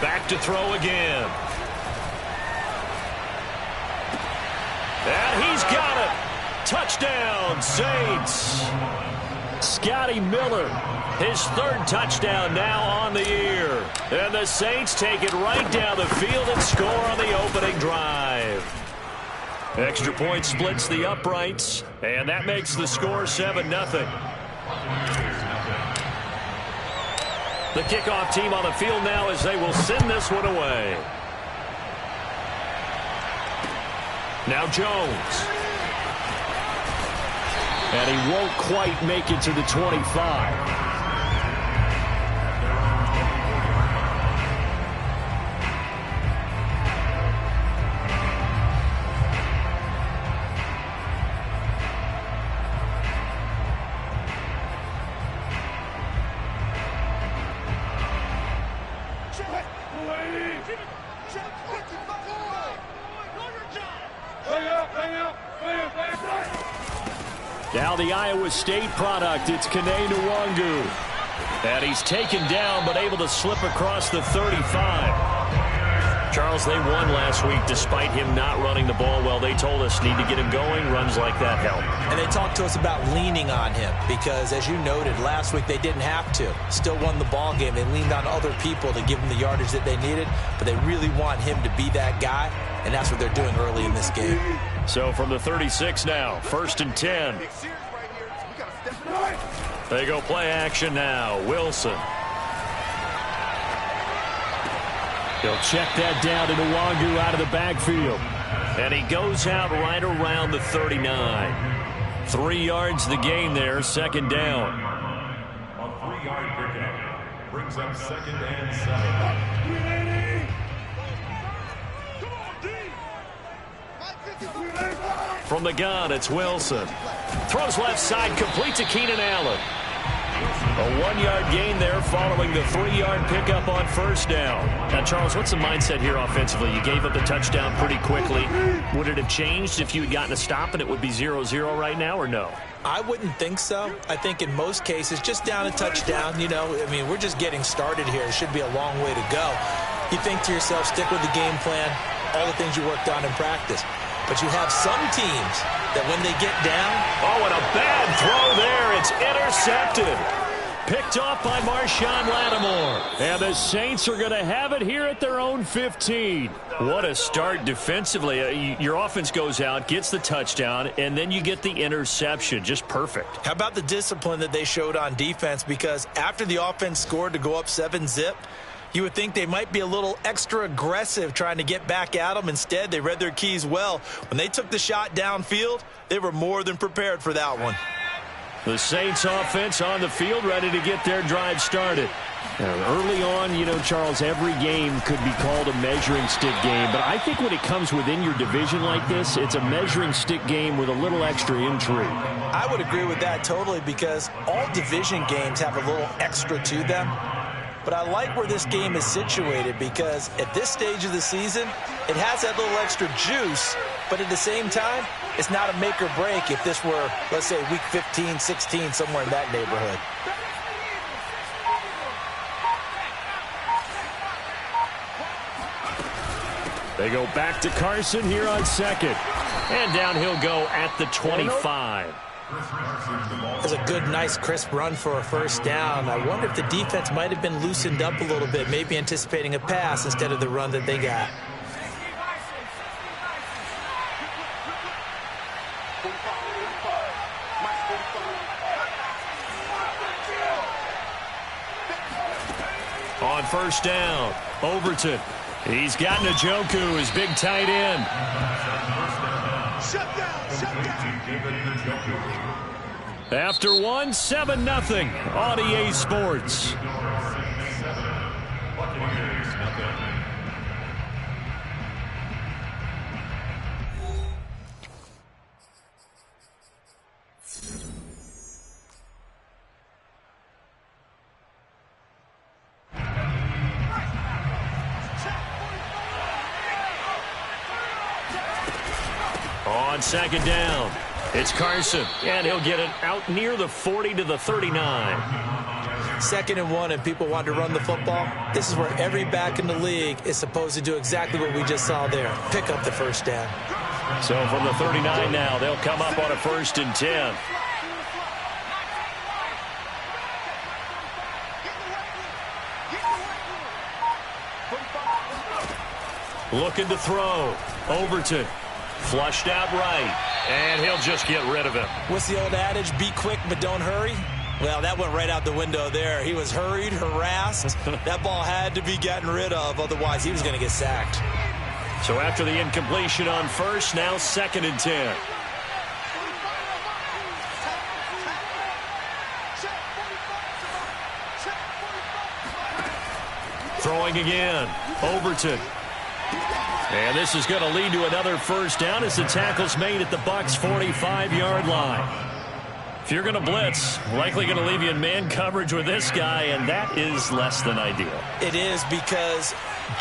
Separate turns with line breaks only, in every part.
Back to throw again. And he's got it. Touchdown, Saints. Scotty Miller, his third touchdown now on the year. And the Saints take it right down the field and score on the opening drive. Extra point splits the uprights, and that makes the score 7-0. The kickoff team on the field now as they will send this one away. Now Jones. And he won't quite make it to the 25. Now the Iowa State product, it's Kene Nwangu. And he's taken down but able to slip across the 35. Charles, they won last week despite him not running the ball well. They told us need to get him going. Runs like that help.
And they talked to us about leaning on him because, as you noted, last week they didn't have to. Still won the ball game. They leaned on other people to give them the yardage that they needed, but they really want him to be that guy, and that's what they're doing early in this game.
So from the 36 now, 1st and 10. They go play action now. Wilson. He'll check that down to Nwangu out of the backfield. And he goes out right around the 39. 3 yards the gain there, 2nd down.
A 3-yard pickup brings up 2nd and 7.
From the gun, it's Wilson. Throws left side, complete to Keenan Allen. A 1-yard gain there following the 3-yard pickup on 1st down. Now, Charles, what's the mindset here offensively? You gave up the touchdown pretty quickly. Would it have changed if you had gotten a stop and it would be 0-0 right now, or no?
I wouldn't think so. I think in most cases, just down a touchdown, you know, I mean, we're just getting started here. It should be a long way to go. You think to yourself, stick with the game plan, all the things you worked on in practice. But you have some teams that when they get down...
Oh, and a bad throw there. It's intercepted. Picked off by Marshawn Lattimore. And the Saints are going to have it here at their own 15. What a start defensively. Your offense goes out, gets the touchdown, and then you get the interception. Just perfect.
How about the discipline that they showed on defense? Because after the offense scored to go up 7-zip, you would think they might be a little extra aggressive trying to get back at them. Instead, they read their keys well. When they took the shot downfield, they were more than prepared for that one.
The Saints offense on the field ready to get their drive started. Early on, you know, Charles, every game could be called a measuring stick game. But I think when it comes within your division like this, it's a measuring stick game with a little extra intrigue.
I would agree with that totally because all division games have a little extra to them. But I like where this game is situated because at this stage of the season, it has that little extra juice, but at the same time, it's not a make or break if this were, let's say, week 15, 16, somewhere in that neighborhood.
They go back to Carson here on 2nd. And down he'll go at the 25.
It's a good, nice, crisp run for a 1st down. I wonder if the defense might have been loosened up a little bit, maybe anticipating a pass instead of the run that they got.
On 1st down, Overton. He's got Njoku, his big tight end.
Shut down.
After 7-0 on EA Sports. On 2nd down, it's Carson, and he'll get it out near the 40 to the 39.
2nd and 1 and people want to run the football, this is where every back in the league is supposed to do exactly what we just saw there, pick up the first down.
So from the 39 now, they'll come up on a 1st and 10. Looking to throw. Overton. Flushed out right. And he'll just get rid of him.
What's the old adage? Be quick, but don't hurry? Well, that went right out the window there. He was hurried, harassed. That ball had to be gotten rid of. Otherwise, he was going to get sacked.
So after the incompletion on 1st, now 2nd and 10. Throwing again. Overton. And this is going to lead to another 1st down as the tackle's made at the Bucs' 45-yard line. If you're going to blitz, likely going to leave you in man coverage with this guy, and that is less than ideal.
It is, because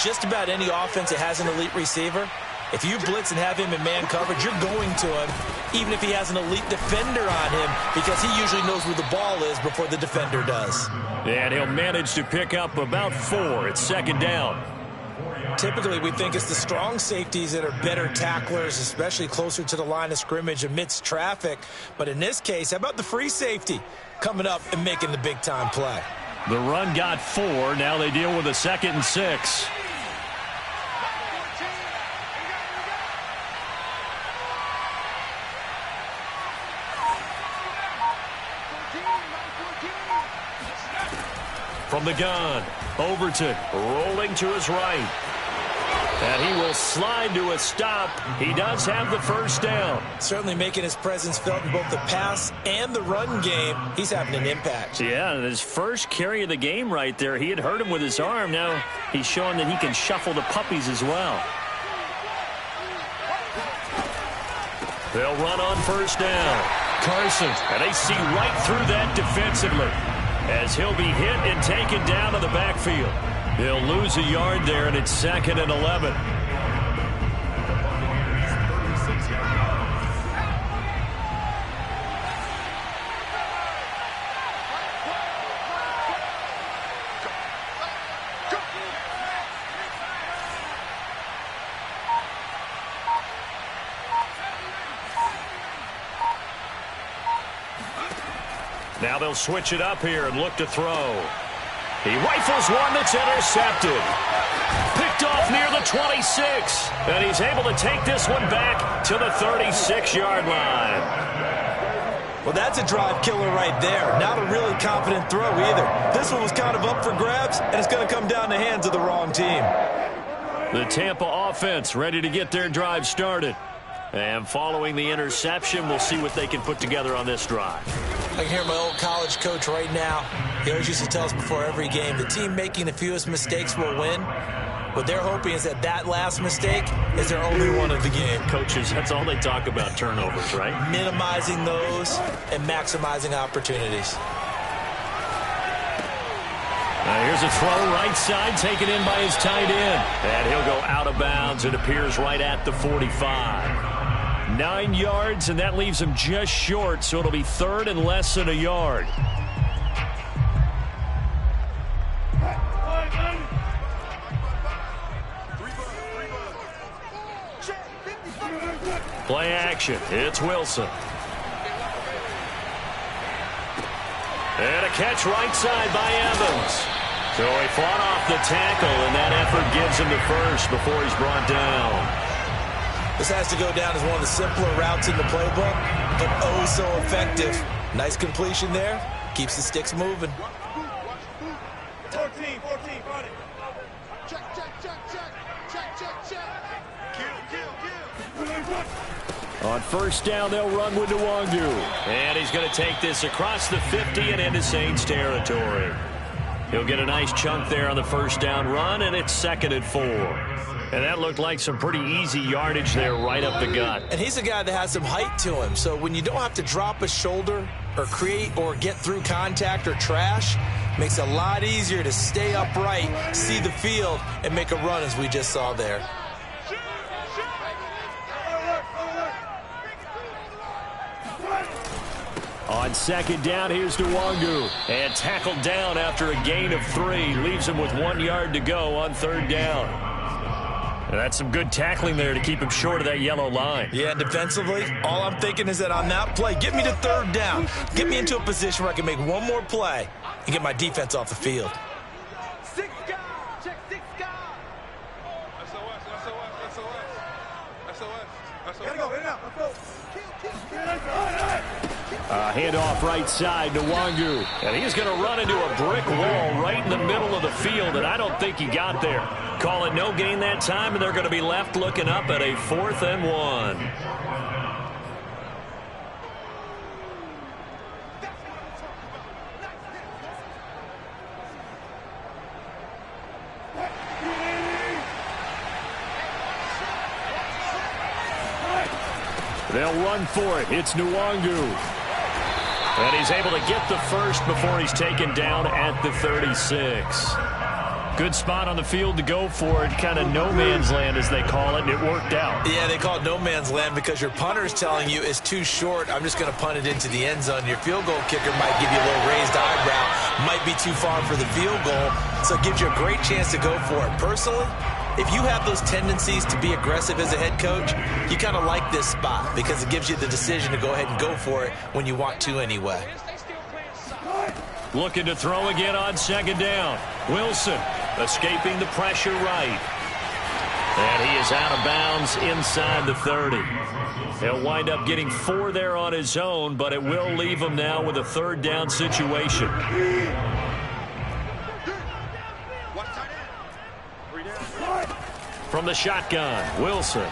just about any offense that has an elite receiver, if you blitz and have him in man coverage, you're going to him, even if he has an elite defender on him, because he usually knows where the ball is before the defender does.
And he'll manage to pick up about 4. It's 2nd down.
Typically, we think it's the strong safeties that are better tacklers, especially closer to the line of scrimmage amidst traffic. But in this case, how about the free safety coming up and making the big-time play?
The run got 4. Now they deal with a 2nd and 6. From the gun, Overton rolling to his right. And he will slide to a stop. He does have the 1st down.
Certainly making his presence felt in both the pass and the run game. He's having an impact.
Yeah, and his first carry of the game right there, he had hurt him with his arm. Now he's showing that he can shuffle the puppies as well. They'll run on 1st down. Carson, and they see right through that defensively as he'll be hit and taken down to the backfield. They'll lose a yard there, and it's 2nd and 11. Now they'll switch it up here and look to throw. He rifles one that's intercepted. Picked off near the 26. And he's able to take this one back to the 36-yard line.
Well, that's a drive killer right there. Not a really confident throw either. This one was kind of up for grabs, and it's going to come down the hands of the wrong team.
The Tampa offense ready to get their drive started. And following the interception, we'll see what they can put together on this drive.
I can hear my old college coach right now. He always used to tell us before every game, the team making the fewest mistakes will win. What they're hoping is that that last mistake is their only one of the game.
Coaches, that's all they talk about, turnovers, right?
Minimizing those and maximizing opportunities.
Here's a throw right side, taken in by his tight end. And he'll go out of bounds. It appears right at the 45. 9 yards, and that leaves him just short, so it'll be 3rd and less than a yard. Play action. It's Wilson. And a catch right side by Evans. So he fought off the tackle, and that effort gives him the 1st before he's brought down.
This has to go down as one of the simpler routes in the playbook, but oh so effective. Nice completion there. Keeps the sticks moving.
14, run it. Check. Kill.
On 1st down, they'll run with Nwangu. And he's going to take this across the 50 and into Saints territory. He'll get a nice chunk there on the 1st down run, and it's 2nd and 4. And that looked like some pretty easy yardage there right up the gut.
And he's a guy that has some height to him. So when you don't have to drop a shoulder or create or get through contact or trash, makes it a lot easier to stay upright, see the field, and make a run as we just saw there.
On second down, here's Nwangu. And tackled down after a gain of 3. Leaves him with 1 yard to go on third down. And that's some good tackling there to keep him short of that yellow line.
Yeah, defensively, all I'm thinking is that on that play, get me to third down. Get me into a position where I can make one more play and get my defense off the field.
6 guys. Check 6 guys. SOS, SOS, SOS. SOS, SOS. Gotta go, in and out. Let's go.
Handoff right side to Nwangu. And he's going to run into a brick wall right in the middle of the field, and I don't think he got there. Call it no gain that time, and they're going to be left looking up at a 4th and 1. They'll run for it. It's Nwangu. And he's able to get the first before he's taken down at the 36. Good spot on the field to go for it. Kind of no man's land, as they call it, and it worked out.
Yeah, they call it no man's land because your punter's telling you it's too short. I'm just going to punt it into the end zone. Your field goal kicker might give you a little raised eyebrow. Might be too far for the field goal, so it gives you a great chance to go for it. Personally, if you have those tendencies to be aggressive as a head coach, you kind of like this spot because it gives you the decision to go ahead and go for it when you want to anyway.
Looking to throw again on second down. Wilson escaping the pressure right. And he is out of bounds inside the 30. He'll wind up getting 4 there on his own, but it will leave him now with a third down situation. From the shotgun, Wilson.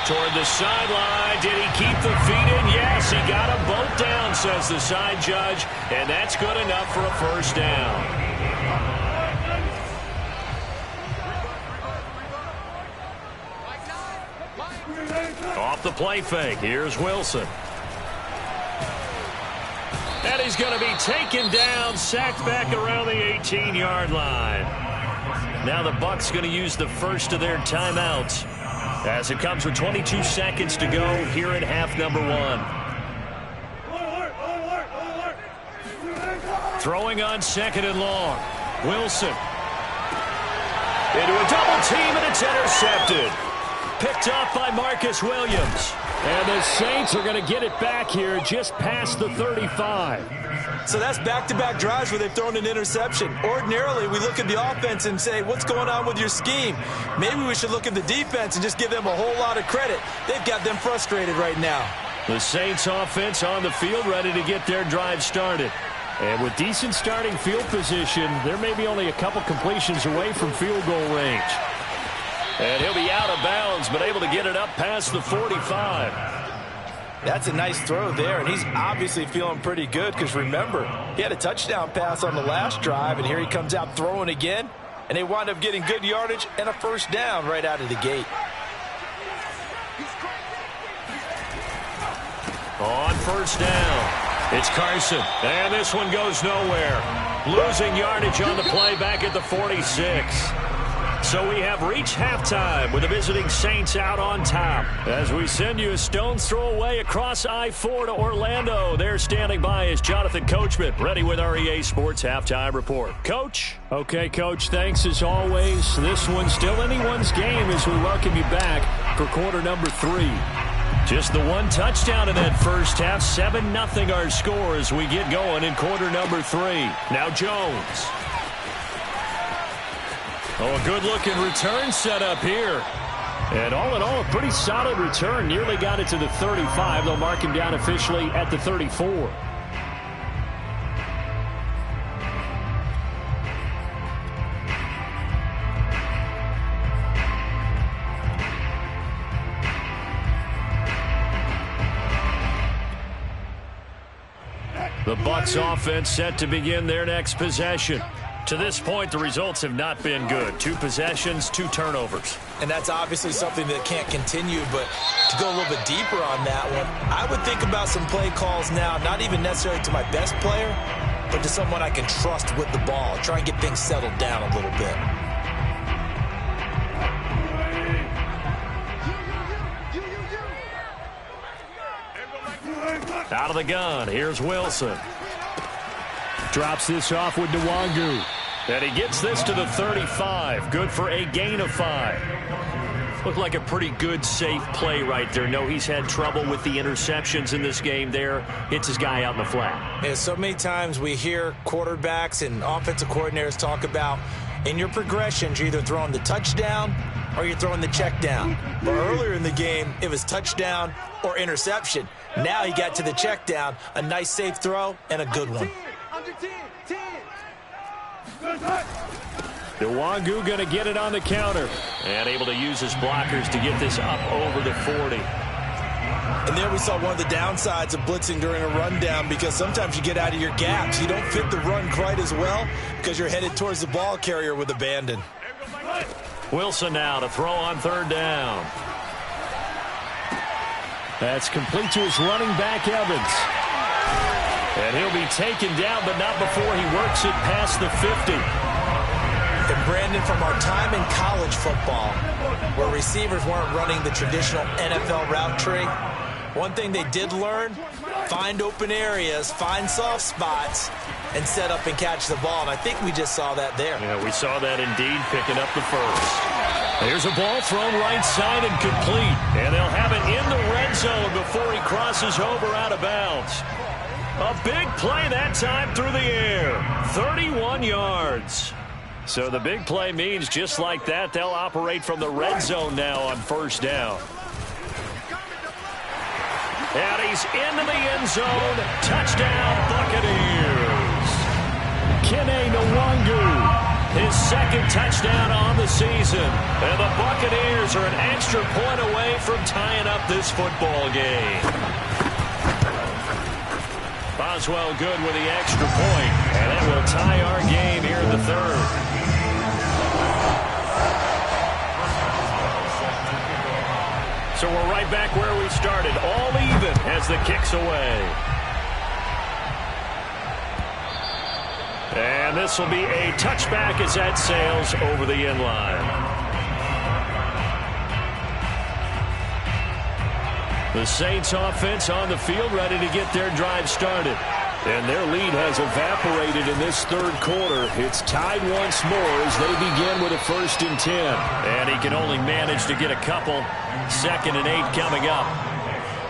Toward the sideline. Did he keep the feet in? Yes, he got them both down, says the side judge. And that's good enough for a first down. Off the play fake. Here's Wilson. And he's going to be taken down, sacked back around the 18-yard line. Now the Bucs going to use the first of their timeouts as it comes with 22 seconds to go here at half number 1. Throwing on second and long. Wilson. Into a double team, and it's intercepted. Picked off by Marcus Williams. And the Saints are going to get it back here just past the 35.
So that's back-to-back drives where they've thrown an interception. Ordinarily, we look at the offense and say, what's going on with your scheme? Maybe we should look at the defense and just give them a whole lot of credit. They've got them frustrated right now.
The Saints offense on the field ready to get their drive started. And with decent starting field position, there may be only a couple completions away from field goal range. And he'll be out of bounds, but able to get it up past the 45.
That's a nice throw there, and he's obviously feeling pretty good because, remember, he had a touchdown pass on the last drive, and here he comes out throwing again, and they wind up getting good yardage and a first down right out of the gate.
On first down, it's Carson, and this one goes nowhere. Losing yardage on the play back at the 46. So we have reached halftime with the visiting Saints out on top. As we send you a stone's throw away across I-4 to Orlando. There standing by is Jonathan Coachman, ready with our EA Sports Halftime Report. Coach? Okay, Coach, thanks as always. This one's still anyone's game as we welcome you back for quarter number 3. Just the one touchdown in that first half. 7-0 our score as we get going in quarter number 3. Now Jones. Oh, a good-looking return set up here. And all in all, a pretty solid return. Nearly got it to the 35. They'll mark him down officially at the 34. The Bucs offense set to begin their next possession. To this point, the results have not been good. 2 possessions, 2 turnovers.
And that's obviously something that can't continue, but to go a little bit deeper on that one, I would think about some play calls now, not even necessarily to my best player, but to someone I can trust with the ball. Try and get things settled down a little bit.
Out of the gun, here's Wilson. Drops this off with Nwangu. And he gets this to the 35. Good for a gain of 5. Looked like a pretty good, safe play right there. No, he's had trouble with the interceptions in this game there. Hits his guy out in the flat.
Yeah, so many times we hear quarterbacks and offensive coordinators talk about in your progressions, you're either throwing the touchdown or you're throwing the check down. But earlier in the game, it was touchdown or interception. Now he got to the check down, a nice safe throw, and a good one.
Nwangu going to get it on the counter. And able to use his blockers to get this up over the 40.
And there we saw one of the downsides of blitzing during a rundown, because sometimes you get out of your gaps. You don't fit the run quite as well because you're headed towards the ball carrier with abandon.
Wilson now to throw on 3rd down. That's complete to his running back, Evans. And he'll be taken down, but not before he works it past the 50.
And Brandon, from our time in college football, where receivers weren't running the traditional NFL route tree, one thing they did learn, find open areas, find soft spots, and set up and catch the ball. And I think we just saw that there.
Yeah, we saw that indeed, picking up the first. There's a ball thrown right side and complete. And they'll have it in the red zone before he crosses over out of bounds. A big play that time through the air. 31 yards. So the big play means just like that, they'll operate from the red zone now on 1st down. And he's into the end zone. Touchdown, Buccaneers. Kene Nwangu, his 2nd touchdown on the season. And the Buccaneers are an extra point away from tying up this football game. Boswell good with the extra point, and it will tie our game here in the 3rd. So we're right back where we started, all even as the kick's away. And this will be a touchback as that sails over the end line. The Saints offense on the field, ready to get their drive started. And their lead has evaporated in this 3rd quarter. It's tied once more as they begin with a 1st and 10. And he can only manage to get a couple. 2nd and 8 coming up.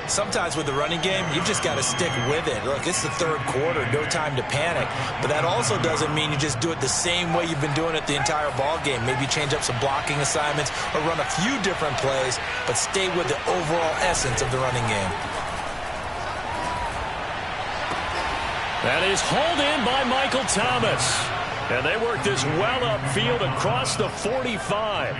Sometimes with the running game, you've just got to stick with it. Look, it's the 3rd quarter, no time to panic. But that also doesn't mean you just do it the same way you've been doing it the entire ball game. Maybe change up some blocking assignments or run a few different plays, but stay with the overall essence of the running game.
That is hauled in by Michael Thomas. And they work this well upfield across the 45.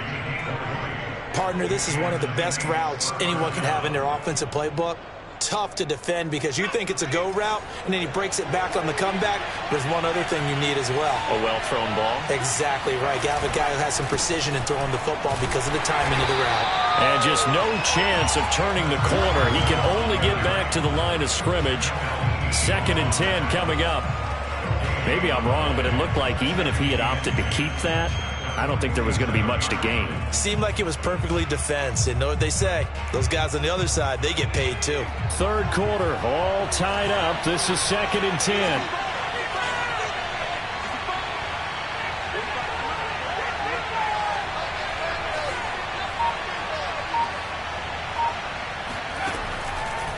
Partner, this is one of the best routes anyone can have in their offensive playbook. Tough to defend because you think it's a go route, and then he breaks it back on the comeback. There's one other thing you need as well.
A well-thrown ball.
Exactly right. You have a guy who has some precision in throwing the football because of the timing of the route.
And just no chance of turning the corner. He can only get back to the line of scrimmage. 2nd and 10 coming up. Maybe I'm wrong, but it looked like even if he had opted to keep that, I don't think there was going to be much to gain.
Seemed like it was perfectly defense. And know what they say? Those guys on the other side, they get paid too.
3rd quarter, all tied up. This is 2nd and 10.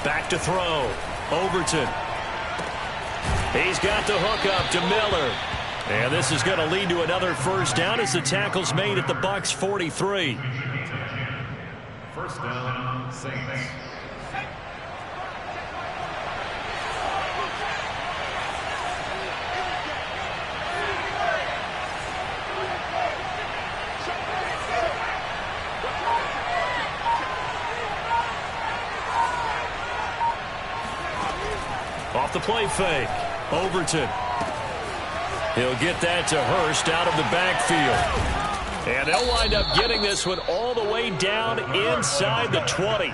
Back to throw. Overton. He's got the hook up to Miller. And this is going to lead to another 1st down as the tackle's made at the Bucs 43.
1st down, Saints.
Off the play fake. Overton. He'll get that to Hurst out of the backfield. And they'll wind up getting this one all the way down inside the 20.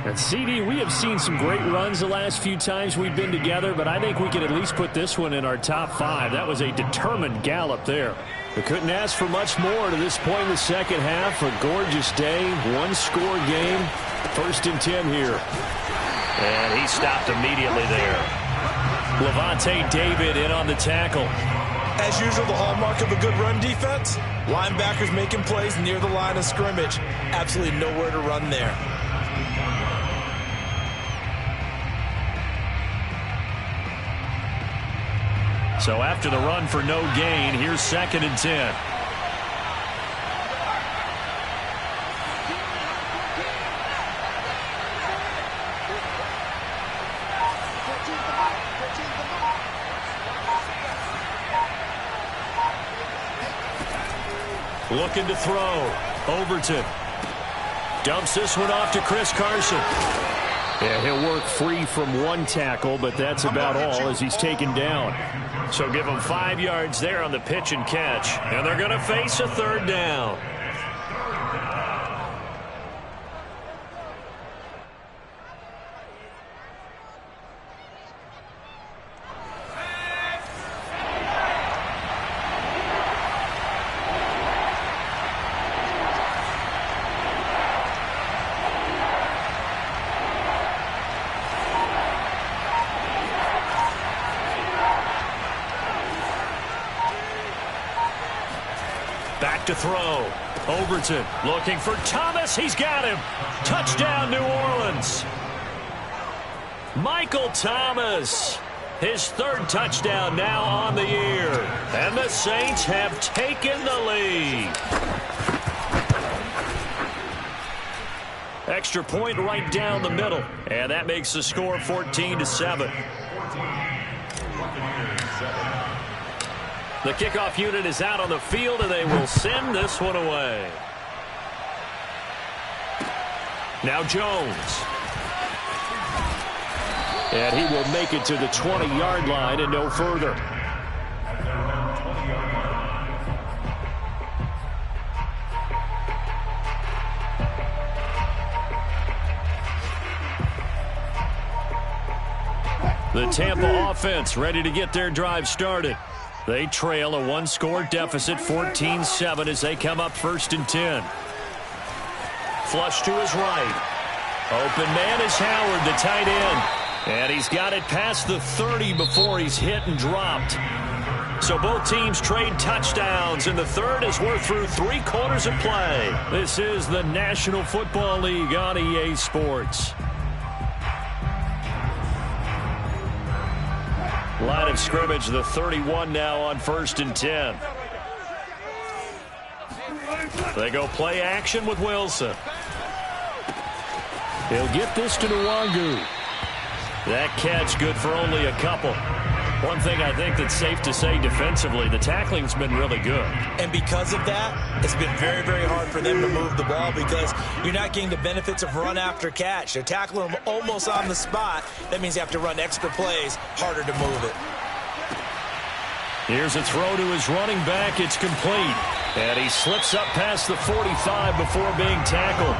And CD, we have seen some great runs the last few times we've been together, but I think we can at least put this one in our top 5. That was a determined gallop there. We couldn't ask for much more to this point in the 2nd half. A gorgeous day, 1-score game. 1st and 10 here. And he stopped immediately there. Levante David in on the tackle.
As usual, the hallmark of a good run defense, linebackers making plays near the line of scrimmage. Absolutely nowhere to run there.
So after the run for no gain, here's 2nd and 10. Looking to throw. Overton dumps this one off to Chris Carson. Yeah, he'll work free from one tackle, but that's about all as he's taken down. So give him 5 yards there on the pitch and catch, and they're going to face a 3rd down. Back to throw. Overton looking for Thomas. He's got him. Touchdown, New Orleans. Michael Thomas. His 3rd touchdown now on the year. And the Saints have taken the lead. Extra point right down the middle. And that makes the score 14-7. The kickoff unit is out on the field, and they will send this one away. Now Jones. And he will make it to the 20-yard line and no further. The Tampa offense ready to get their drive started. They trail a 1-score deficit, 14-7, as they come up 1st and 10. Flush to his right. Open man is Howard, the tight end. And he's got it past the 30 before he's hit and dropped. So both teams trade touchdowns, and the 3rd as we're through 3 quarters of play. This is the National Football League on EA Sports. Line of scrimmage, the 31 now on 1st and 10. They go play action with Wilson. He'll get this to Nwangu. That catch good for only a couple. One thing I think that's safe to say defensively, the tackling's been really good.
And because of that, it's been very, very hard for them to move the ball because you're not getting the benefits of run after catch. They're tackling them almost on the spot. That means you have to run extra plays, harder to move it.
Here's a throw to his running back. It's complete. And he slips up past the 45 before being tackled.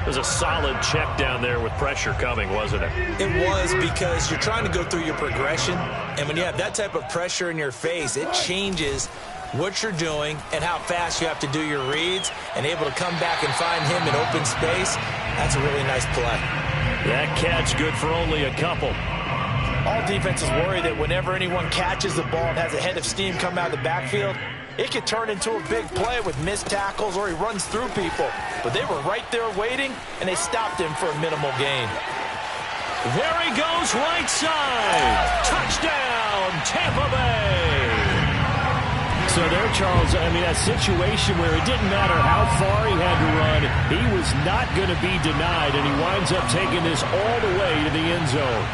It was a solid check down there with pressure coming, wasn't it?
It was, because you're trying to go through your progression, and when you have that type of pressure in your face, it changes what you're doing and how fast you have to do your reads, and able to come back and find him in open space. That's a really nice play.
That catch good for only a couple.
All defenses worry that whenever anyone catches the ball and has a head of steam come out of the backfield, it could turn into a big play with missed tackles or he runs through people. But they were right there waiting, and they stopped him for a minimal gain.
There he goes, right side. Touchdown, Tampa Bay. So there, Charles, I mean, a situation where it didn't matter how far he had to run, he was not going to be denied, and he winds up taking this all the way to the end zone.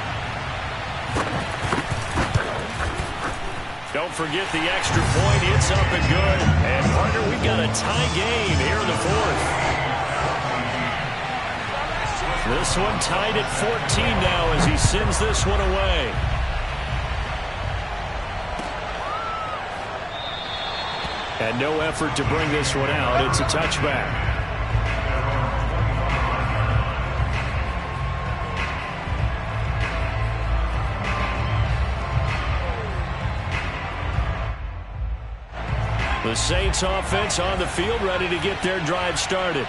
Don't forget the extra point. It's up and good. And, partner, we've got a tie game here in the 4th. This one tied at 14 now as he sends this one away. And no effort to bring this one out. It's a touchback. The Saints offense on the field ready to get their drive started.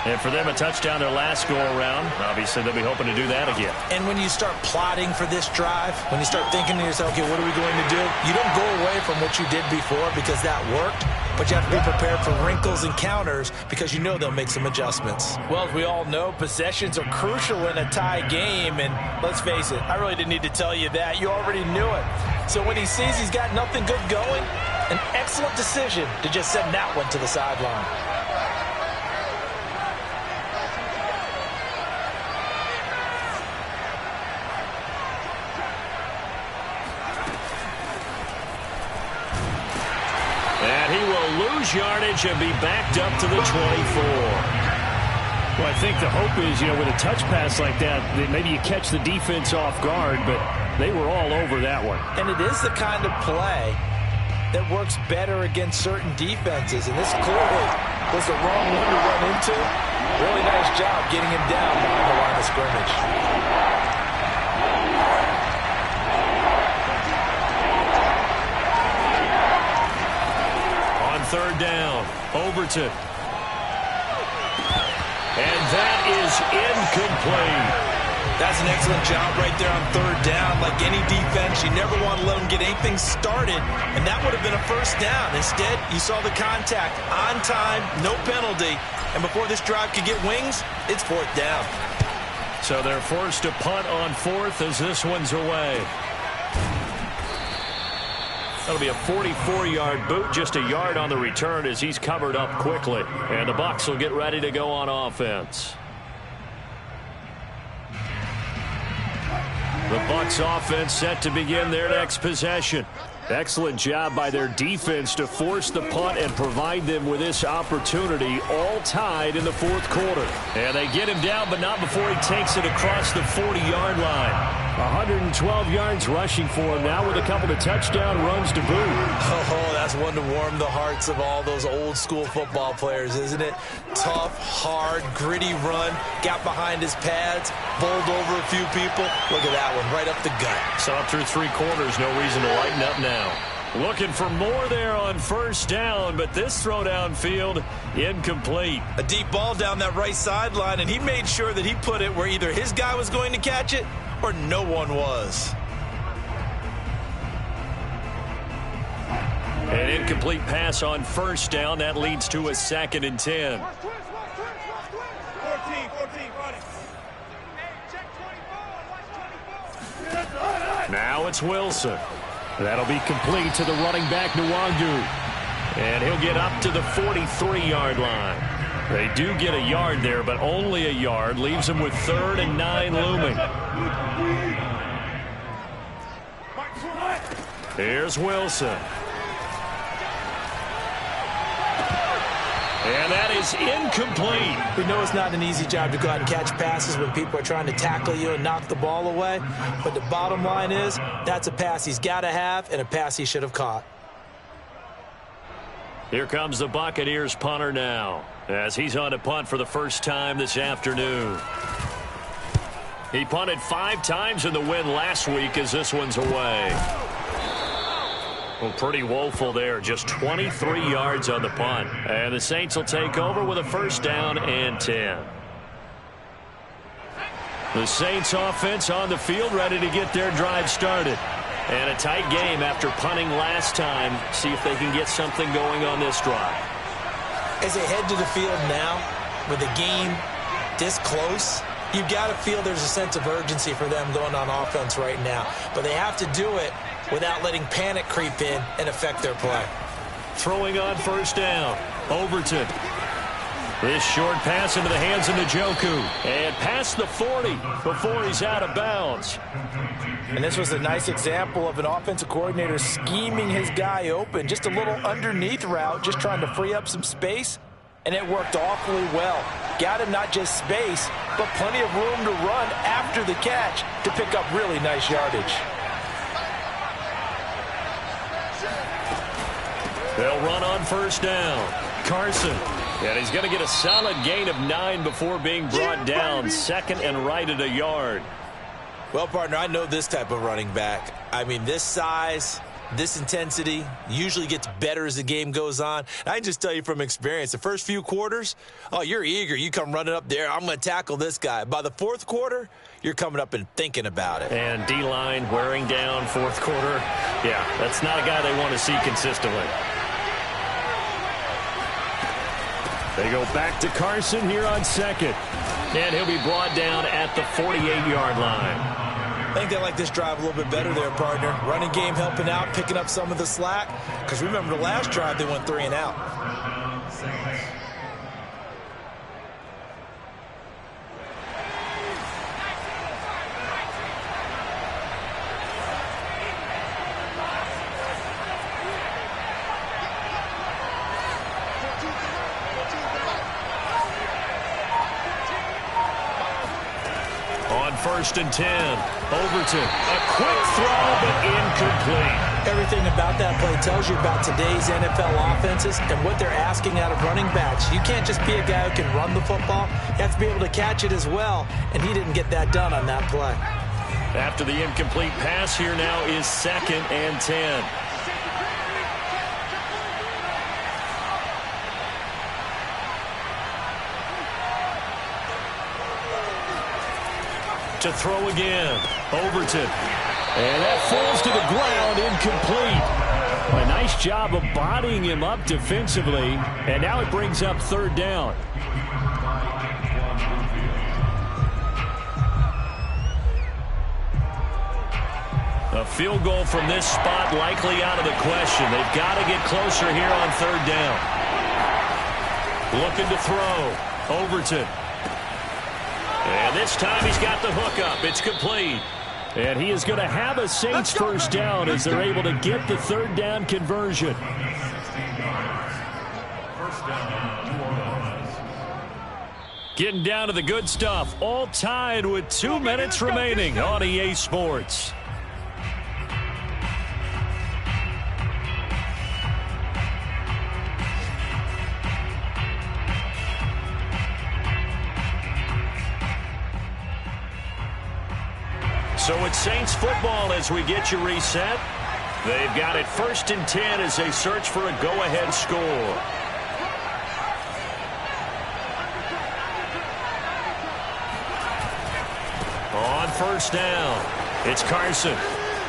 And for them, a touchdown their last go-around. Obviously, they'll be hoping to do that again.
And when you start plotting for this drive, when you start thinking to yourself, okay, what are we going to do? You don't go away from what you did before because that worked, but you have to be prepared for wrinkles and counters because you know they'll make some adjustments. Well, as we all know, possessions are crucial in a tie game, and let's face it, I really didn't need to tell you that. You already knew it. So when he sees he's got nothing good going, an excellent decision to just send that one to the sideline.
And he will lose yardage and be backed up to the 24.
Well, I think the hope is, with a touch pass like that, that maybe you catch the defense off guard, but they were all over that one.
And it is the kind of play that works better against certain defenses, and this clearly was the wrong one to run into. Really nice job getting him down behind the line of scrimmage.
Third down, Overton. And that is incomplete.
That's an excellent job right there on third down. Like any defense, you never want to let them get anything started, and that would have been a first down. Instead, you saw the contact on time, no penalty, and before this drive could get wings, it's fourth down.
So they're forced to punt on fourth as this one's away. That'll be a 44-yard boot, just a yard on the return as he's covered up quickly. And the Bucs will get ready to go on offense. The Bucs offense set to begin their next possession. Excellent job by their defense to force the punt and provide them with this opportunity, all tied in the fourth quarter. And they get him down, but not before he takes it across the 40-yard line. 112 yards rushing for him now with a couple of touchdown runs to boot.
Oh, that's one to warm the hearts of all those old-school football players, isn't it? Tough, hard, gritty run, got behind his pads, bowled over a few people. Look at that one, right up the gut.
So up through three quarters, no reason to lighten up now. Looking for more there on first down, but this throw downfield, incomplete.
A deep ball down that right sideline, and he made sure that he put it where either his guy was going to catch it or no one was.
An incomplete pass on first down. That leads to a 2nd and 10.
14, run it.
Now it's Wilson. That'll be complete to the running back, Nwangu. And he'll get up to the 43-yard line. They do get a yard there, but only a yard. Leaves them with 3rd and 9 looming. Here's Wilson. And that is incomplete.
We know it's not an easy job to go out and catch passes when people are trying to tackle you and knock the ball away. But the bottom line is, that's a pass he's got to have and a pass he should have caught.
Here comes the Buccaneers punter now, as he's on to punt for the first time this afternoon. He punted 5 times in the win last week as this one's away. Well, pretty woeful there. Just 23 yards on the punt. And the Saints will take over with a first down and 10. The Saints offense on the field, ready to get their drive started. And a tight game after punting last time. See if they can get something going on this drive.
As they head to the field now, with the game this close, you've got to feel there's a sense of urgency for them going on offense right now. But they have to do it without letting panic creep in and affect their play.
Throwing on first down, Overton. This short pass into the hands of Njoku. And past the 40 before he's out of bounds.
And this was a nice example of an offensive coordinator scheming his guy open. Just a little underneath route, just trying to free up some space. And it worked awfully well. Got him not just space, but plenty of room to run after the catch to pick up really nice yardage.
They'll run on first down. Carson. And he's going to get a solid gain of 9 before being brought down. 2nd and right at a yard.
Well, partner, I know this type of running back. I mean, this size, This intensity usually gets better as the game goes on. I can just tell you from experience, the first few quarters, oh, you're eager. You come running up there, I'm going to tackle this guy. By the fourth quarter, you're coming up and thinking about it.
And D-line wearing down fourth quarter. Yeah, that's not a guy they want to see consistently. They go back to Carson here on second. And he'll be brought down at the 48-yard line.
I think they like this drive a little bit better there, partner. Running game helping out, picking up some of the slack. Because remember the last drive, they went 3 and out.
First and 10. Overton. A quick throw, but incomplete.
Everything about that play tells you about today's NFL offenses and what they're asking out of running backs. You can't just be a guy who can run the football. You have to be able to catch it as well, and he didn't get that done on that play.
After the incomplete pass, here now is second and 10. To throw again. Overton. And that falls to the ground, incomplete. A nice job of bodying him up defensively. And now it brings up third down. A field goal from this spot likely out of the question. They've got to get closer here on third down. Looking to throw. Overton. And this time he's got the hook up. It's complete. And he is going to have a Saints first down as they're able to get the third down conversion. Getting down to the good stuff. All tied with 2 minutes remaining on EA Sports. So it's Saints football as we get you reset. They've got it first and 10 as they search for a go-ahead score. On first down, it's Carson.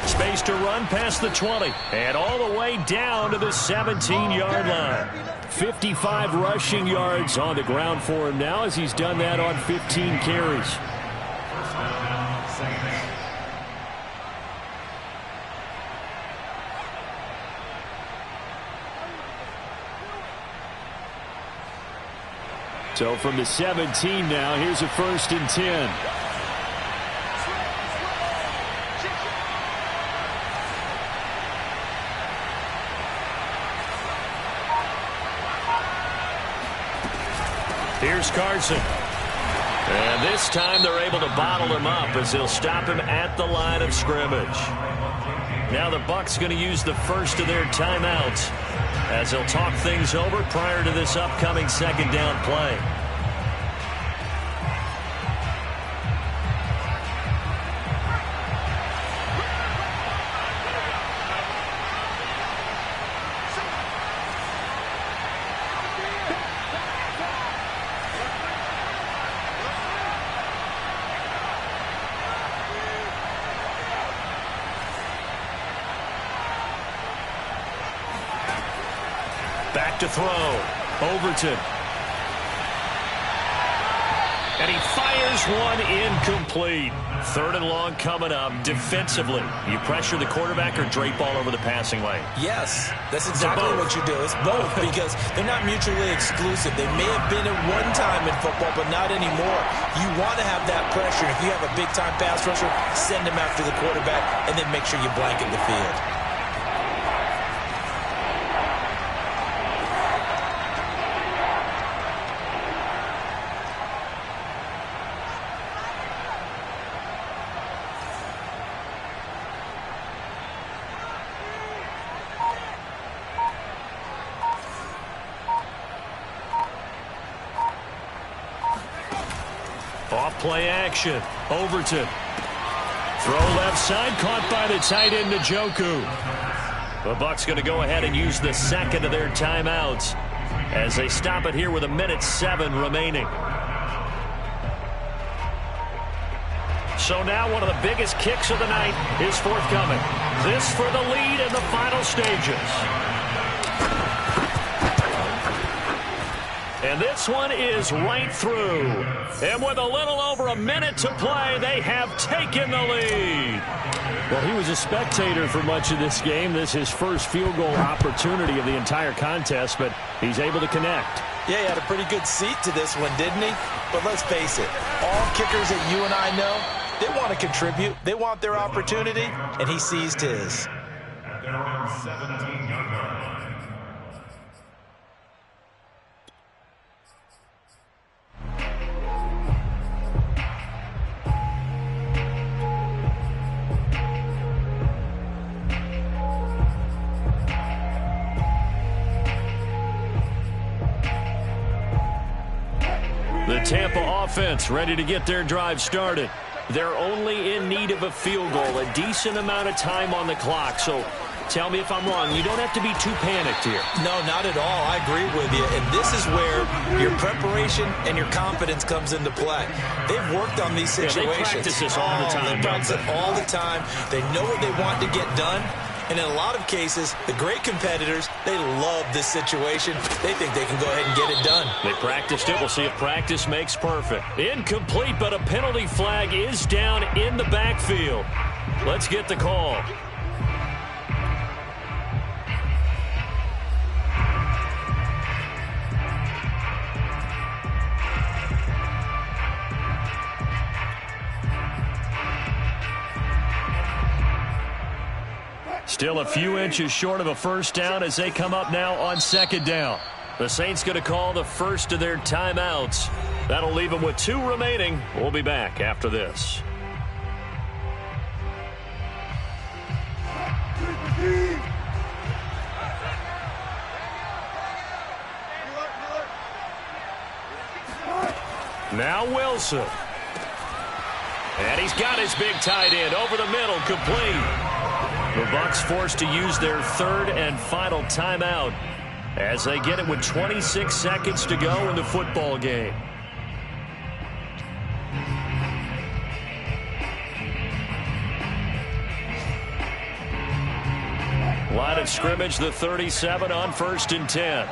Space to run past the 20 and all the way down to the 17-yard line. 55 rushing yards on the ground for him now as he's done that on 15 carries. So from the 17 now, here's a first and 10. Here's Carson. And this time they're able to bottle him up as they'll stop him at the line of scrimmage. Now the Bucs going to use the first of their timeouts as they'll talk things over prior to this upcoming second down play. Back to throw. Overton. And he fires one incomplete. Third and long coming up. Defensively, you pressure the quarterback or drape all over the passing lane?
Yes, that's exactly what you do. It's both because they're not mutually exclusive. They may have been at one time in football, but not anymore. You want to have that pressure. If you have a big-time pass rusher, send him after the quarterback, and then make sure you blanket the field.
Play action. Overton. Throw left side, caught by the tight end, Njoku. The Bucs going to go ahead and use the second of their timeouts as they stop it here with 1:07 remaining. So now one of the biggest kicks of the night is forthcoming. This for the lead in the final stages. And this one is right through. And with a little over a minute to play, they have taken the lead.
Well, he was a spectator for much of this game. This is his first field goal opportunity of the entire contest, but he's able to connect.
Yeah, he had a pretty good seat to this one, didn't he? But let's face it, all kickers that you and I know, they want to contribute. They want their opportunity, and he seized his.
At their own 17-yard line.
The Tampa offense ready to get their drive started. They're only in need of a field goal, a decent amount of time on the clock. So tell me if I'm wrong. You don't have to be too panicked here.
No, not at all. I agree with you. And this is where your preparation and your confidence comes into play. They've worked on these situations.
Yeah, they practice this all the time.
They practice it all the time. They know what they want to get done. And in a lot of cases, the great competitors, they love this situation. They think they can go ahead and get it done.
They practiced it. We'll see if practice makes perfect. Incomplete, but a penalty flag is down in the backfield. Let's get the call. Still a few inches short of a first down as they come up now on second down. The Saints going to call the first of their timeouts. That'll leave them with 2 remaining. We'll be back after this. Now Wilson. And he's got his big tight end over the middle, complete. The Bucs forced to use their third and final timeout as they get it with 26 seconds to go in the football game. Line of scrimmage, the 37 on 1st and 10.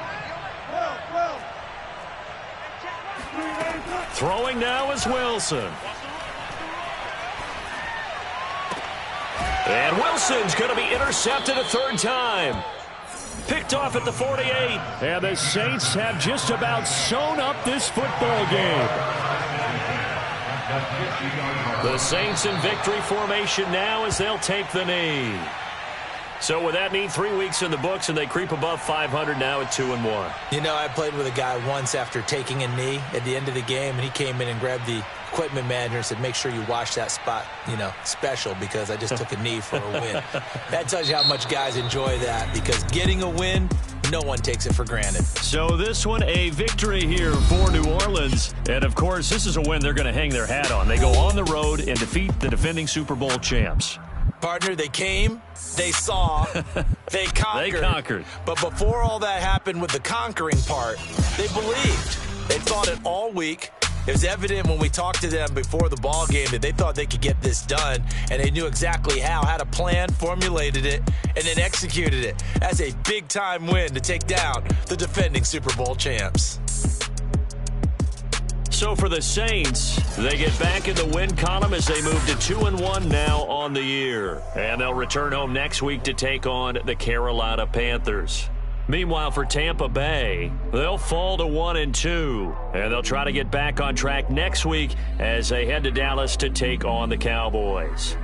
Throwing now is Wilson. And Wilson's going to be intercepted a third time. Picked off at the 48.
And the Saints have just about sewn up this football game.
The Saints in victory formation now as they'll take the knee. So with that knee, 3 weeks in the books, and they creep above 500 now at 2-1.
You know, I played with a guy once after taking a knee at the end of the game, and he came in and grabbed the equipment manager and said, make sure you wash that spot, you know, special, because I just took a knee for a win. That tells you how much guys enjoy that, because getting a win, no one takes it for granted.
So this one, a victory here for New Orleans. And, of course, this is a win they're going to hang their hat on. They go on the road and defeat the defending Super Bowl champs.
Partner, they came, they saw, they conquered.
They conquered.
But before all that happened with the conquering part, they believed. They thought it all week. It was evident when we talked to them before the ball game that they thought they could get this done, and they knew exactly how, had a plan, formulated it, and then executed it. That's a big-time win to take down the defending Super Bowl champs.
So for the Saints, they get back in the win column as they move to 2-1 now on the year. And they'll return home next week to take on the Carolina Panthers. Meanwhile, for Tampa Bay, they'll fall to 1-2. And they'll try to get back on track next week as they head to Dallas to take on the Cowboys.